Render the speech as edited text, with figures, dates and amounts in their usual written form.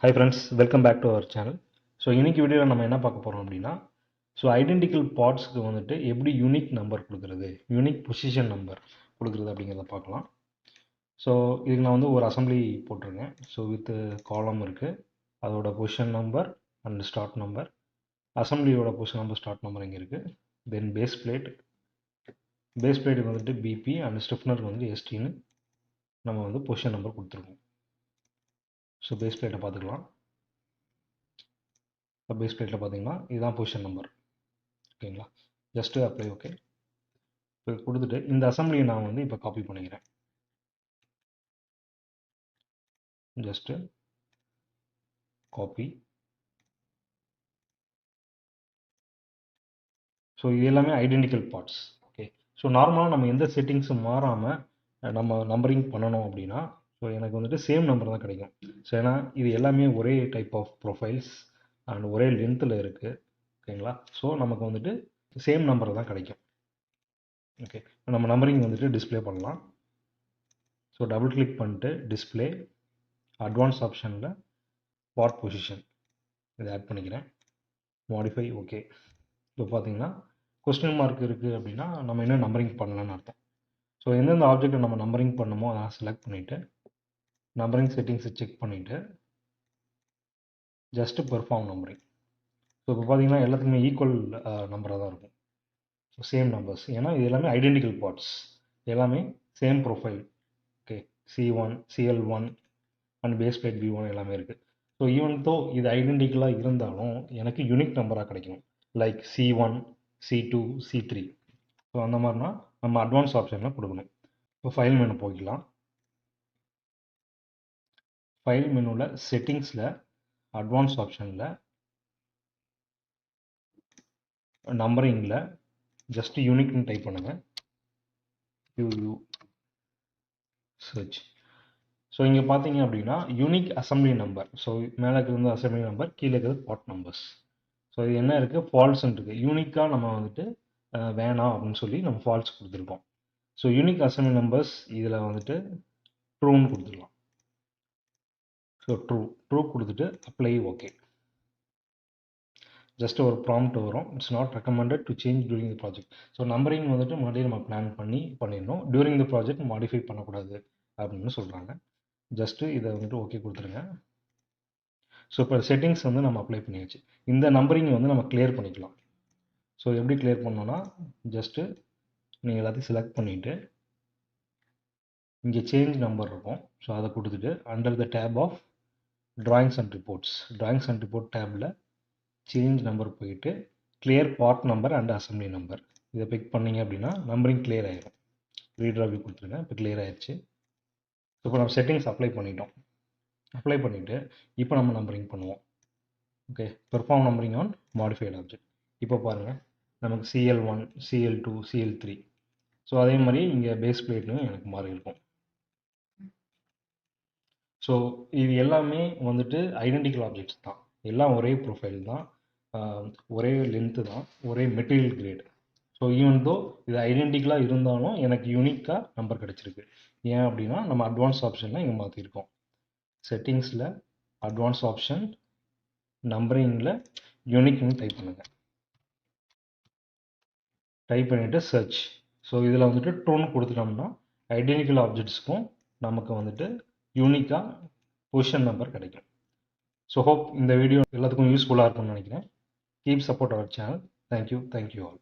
Hi friends, welcome back to our channel. So இன்னைக்கு வீடியோவில் நம்ம என்ன பார்க்க போகிறோம் அப்படின்னா ஐடென்டிக்கல் பார்ட்ஸ்க்கு வந்துட்டு எப்படி யூனிக் நம்பர் கொடுக்குறது, யூனிக் பொசிஷன் நம்பர் கொடுக்குறது அப்படிங்கிறத பார்க்கலாம். ஸோ இதுக்கு நான் ஒரு அசம்பிளி போட்டிருக்கேன். வித் காலம் இருக்குது, அதோட position number and start number, அசம்பிளியோட பொசிஷன் நம்பர் ஸ்டார்ட் நம்பர் இங்கே இருக்குது. தென் பேஸ் பிளேட்டுக்கு வந்துட்டு பிபி அண்ட் ஸ்டிஃப்னருக்கு வந்துட்டு எஸ்டின்னு நம்ம பொசிஷன் நம்பர் கொடுத்துருக்கோம். பேஸ் பிளேட்டை பார்த்துக்கலாம். பேஸ் பிளேட்டில் பார்த்தீங்கன்னா இதுதான் பொசிஷன் நம்பர். ஓகேங்களா, ஜஸ்ட்டு அப்ளை. ஓகே, இப்போ கொடுத்துட்டு இந்த அசம்பிளியை நான் இப்போ காப்பி பண்ணிக்கிறேன். Just copy. இது எல்லாமே ஐடென்டிக்கல் பார்ட்ஸ். ஓகே, நார்மலாக நம்ம எந்த செட்டிங்ஸும் மாறாமல் நம்ம நம்பரிங் பண்ணணும் அப்படின்னா எனக்கு வந்துட்டு சேம் நம்பர் தான் கிடைக்கும். ஏன்னா இது எல்லாமே ஒரே டைப் ஆஃப் ப்ரொஃபைல்ஸ் அண்ட் ஒரே லென்த்தில் இருக்குது. ஓகேங்களா, நமக்கு வந்துட்டு சேம் நம்பர் தான் கிடைக்கும். ஓகே, நம்ம நம்பரிங் வந்துட்டு டிஸ்பிளே பண்ணலாம். டபுள் கிளிக் பண்ணிட்டு டிஸ்பிளே, அட்வான்ஸ் ஆப்ஷனில் பார்ட் பொசிஷன் இதை ஆட் பண்ணிக்கிறேன். மாடிஃபை. ஓகே, இப்போ பார்த்தீங்கன்னா கொஸ்டின் மார்க் இருக்குது அப்படின்னா நம்ம என்ன நம்பரிங் பண்ணலான்னு அர்த்தம். எந்தெந்த ஆப்ஜெக்டை நம்ம நம்பரிங் பண்ணணுமோ அதை செலக்ட் பண்ணிவிட்டு நம்பரிங் செட்டிங்ஸை செக் பண்ணிவிட்டு ஜஸ்ட்டு பெர்ஃபார்ம் நம்பரிங். இப்போ பார்த்தீங்கன்னா எல்லாத்துக்குமே ஈக்குவல் நம்பராக தான் இருக்கும். சேம் நம்பர்ஸ், ஏன்னா இது எல்லாமே ஐடென்டிக்கல் பார்ட்ஸ், எல்லாமே same profile. Okay, C1 CL1 and base plate B1 எல்லாமே இருக்குது. ஈவன் தோ இது ஐடென்டிக்கலாக இருந்தாலும் எனக்கு யூனிக் நம்பராக கிடைக்கும். Like C1 C2 C3. அந்த மாதிரினா நம்ம அட்வான்ஸ் ஆப்ஷனில் கொடுக்கணும். இப்போ ஃபைல் மெனு போய்க்கலாம். ஃபைல் மெனுவில் செட்டிங்ஸில் அட்வான்ஸ் ஆப்ஷனில் நம்பரிங்கில் ஜஸ்ட் யூனிக்னு டைப் பண்ணுங்கள். You search. இங்கே பார்த்தீங்க அப்படின்னா யூனிக் அசம்பிளி நம்பர். மேலே இருக்கிறது அசம்பிளி நம்பர், கீழே இருக்கிறது பார்ட் நம்பர்ஸ். இது என்ன இருக்குது, ஃபால்ஸ்ன்னு இருக்குது. யூனிக்காக நம்ம வந்துட்டு வேணாம் அப்படின்னு சொல்லி நம்ம ஃபால்ஸ் கொடுத்துருக்கோம். யூனிக் அசம்பிளி நம்பர்ஸ் இதில் வந்துட்டு ட்ரூன்னு கொடுத்துருக்கலாம். ட்ரூ கொடுத்துட்டு அப்ளை. ஓகே, ஜஸ்ட் ஒரு ப்ராம்ப்ட் வரும். It's not recommended to change during the project. Numbering வந்துட்டு மறுபடியும் நம்ம பிளான் பண்ணிடணும். டியூரிங் தி ப்ராஜெக்ட் மாடிஃபை பண்ணக்கூடாது அப்படின்னு சொல்கிறாங்க. ஜஸ்ட்டு இதை வந்துட்டு ஓகே கொடுத்துருங்க. இப்போ செட்டிங்ஸ் நம்ம அப்ளை பண்ணியாச்சு. இந்த நம்பரிங் நம்ம கிளியர் பண்ணிக்கலாம். எப்படி கிளியர் பண்ணோன்னா ஜஸ்ட்டு நீங்கள் எல்லாத்தையும் செலக்ட் பண்ணிவிட்டு இங்கே சேஞ்ச் நம்பர் இருக்கும். அதை கொடுத்துட்டு under the tab of drawings and report டேபில் சேஞ்ச் நம்பர் போயிட்டு clear part number and assembly number இதை பிக் பண்ணிங்க அப்படின்னா நம்பரிங் கிளியர் ஆகிடும். ரீட்ராவி கொடுத்துருங்க. இப்போ கிளியர் ஆகிடுச்சு. இப்போ நம்ம செட்டிங்ஸ் அப்ளை பண்ணிட்டோம். அப்ளை பண்ணிவிட்டு இப்போ நம்ம நம்பரிங் பண்ணுவோம். Okay, perform numbering on modified object. இப்போ பாருங்கள், நமக்கு CL1 CL2 CL3. அதே மாதிரி இங்கே பேஸ் பிளேட்லையும் எனக்கு மாறி இருக்கும். இது எல்லாமே வந்துட்டு ஐடென்டிக்கல் ஆப்ஜெக்ட்ஸ் தான், எல்லாம் ஒரே ப்ரொஃபைல் தான், ஒரே லென்த்து தான், ஒரே மெட்டீரியல் கிரேட். ஈவன் தோ இது ஐடென்டிக்கலாக இருந்தாலும் எனக்கு யூனிக்காக நம்பர் கிடச்சிருக்கு. ஏன் அப்படின்னா நம்ம அட்வான்ஸ் ஆப்ஷனில் இங்கே மாற்றிருக்கோம். செட்டிங்ஸில் அட்வான்ஸ் ஆப்ஷன், நம்பரிங்கில் யூனிக்னு டைப் பண்ணுங்கள். டைப் பண்ணிவிட்டு சர்ச். இதில் வந்துட்டு ட்ரூன்னு கொடுத்துட்டோம்னா ஐடென்டிக்கல் ஆப்ஜெக்ட்ஸ்க்கும் நமக்கு வந்துட்டு யூனிக்காக பொசிஷன் நம்பர் கிடைக்கும். ஹோப் இந்த வீடியோ எல்லாத்துக்கும் யூஸ்ஃபுல்லாக இருக்கும்னு நினைக்கிறேன். Keep support our channel. Thank you all.